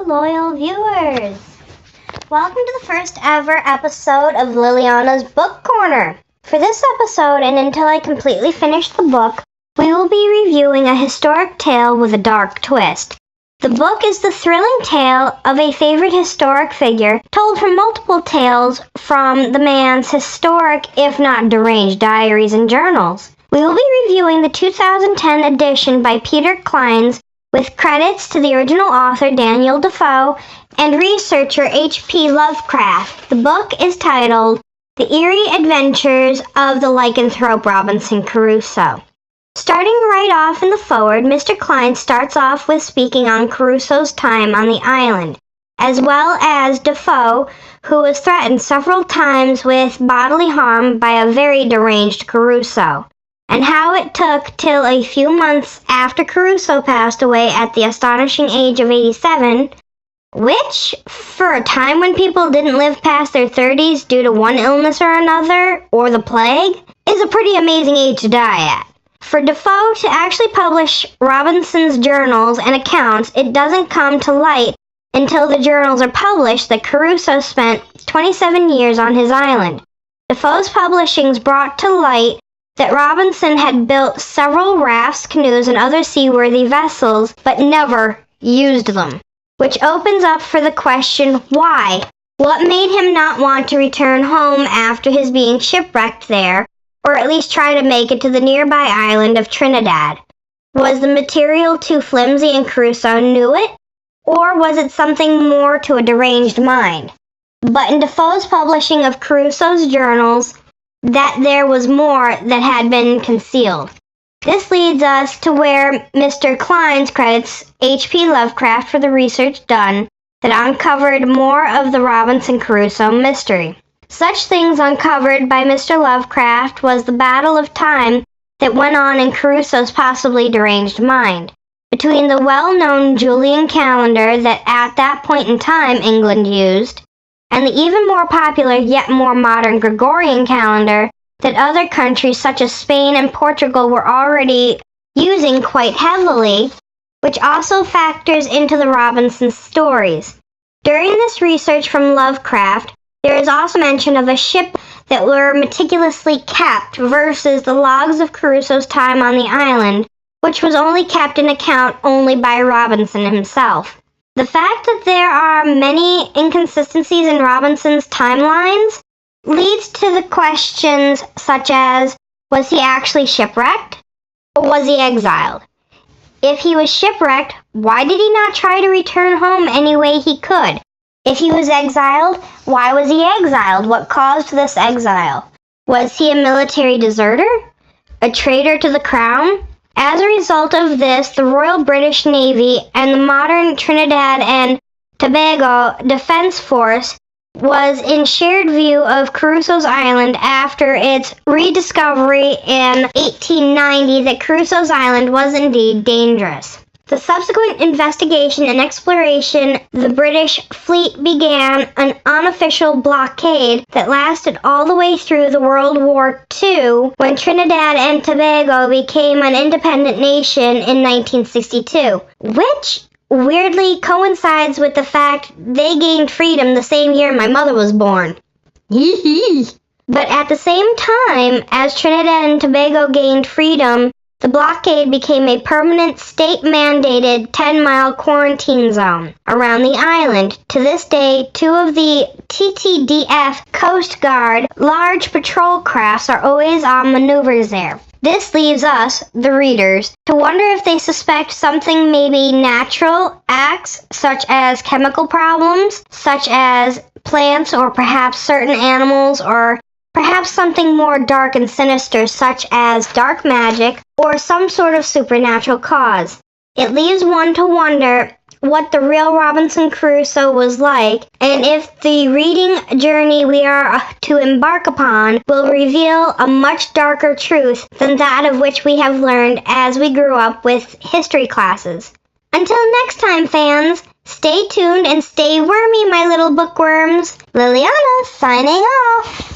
loyal viewers! Welcome to the first ever episode of Lilianna's Book Corner. For this episode, and until I completely finish the book, we will be reviewing a historic tale with a dark twist. The book is the thrilling tale of a favorite historic figure told from multiple tales from the man's historic, if not deranged, diaries and journals. We will be reviewing the 2010 edition by Peter Clines, with credits to the original author Daniel Defoe and researcher H.P. Lovecraft. The book is titled The Eerie Adventures of the Lycanthrope Robinson Crusoe. Starting right off in the foreword, Mr. Clines starts off with speaking on Crusoe's time on the island, as well as Defoe, who was threatened several times with bodily harm by a very deranged Crusoe, and how it took till a few months after Crusoe passed away at the astonishing age of 87, which, for a time when people didn't live past their 30s due to one illness or another, or the plague, is a pretty amazing age to die at. For Defoe to actually publish Robinson's journals and accounts, it doesn't come to light until the journals are published that Crusoe spent 27 years on his island. Defoe's publishings brought to light that Robinson had built several rafts, canoes, and other seaworthy vessels, but never used them, which opens up for the question, why? What made him not want to return home after his being shipwrecked there, or at least try to make it to the nearby island of Trinidad? Was the material too flimsy and Crusoe knew it, or was it something more to a deranged mind? But in Defoe's publishing of Crusoe's journals, that there was more that had been concealed. This leads us to where Mr. Clines credits H.P. Lovecraft for the research done that uncovered more of the Robinson Crusoe mystery. Such things uncovered by Mr. Lovecraft was the battle of time that went on in Crusoe's possibly deranged mind, between the well-known Julian calendar that at that point in time England used, and the even more popular yet more modern Gregorian calendar that other countries such as Spain and Portugal were already using quite heavily, which also factors into the Robinson stories. During this research from Lovecraft, there is also mention of a ship that were meticulously kept versus the logs of Crusoe's time on the island, which was only kept in account only by Robinson himself. The fact that there are many inconsistencies in Robinson's timelines leads to the questions such as, was he actually shipwrecked, or was he exiled? If he was shipwrecked, why did he not try to return home any way he could? If he was exiled, why was he exiled? What caused this exile? Was he a military deserter? A traitor to the crown? As a result of this, the Royal British Navy and the modern Trinidad and Tobago Defense Force was in shared view of Crusoe's Island after its rediscovery in 1890 that Crusoe's Island was indeed dangerous. The subsequent investigation and exploration, the British fleet began an unofficial blockade that lasted all the way through the World War II, when Trinidad and Tobago became an independent nation in 1962, which weirdly coincides with the fact they gained freedom the same year my mother was born. But at the same time as Trinidad and Tobago gained freedom, the blockade became a permanent state-mandated 10-mile quarantine zone around the island. To this day, two of the TTDF Coast Guard large patrol crafts are always on maneuvers there. This leaves us, the readers, to wonder if they suspect something maybe natural acts, such as chemical problems, such as plants or perhaps certain animals, or perhaps something more dark and sinister such as dark magic or some sort of supernatural cause. It leaves one to wonder what the real Robinson Crusoe was like, and if the reading journey we are to embark upon will reveal a much darker truth than that of which we have learned as we grew up with history classes. Until next time, fans, stay tuned and stay wormy, my little bookworms. Lilianna, signing off.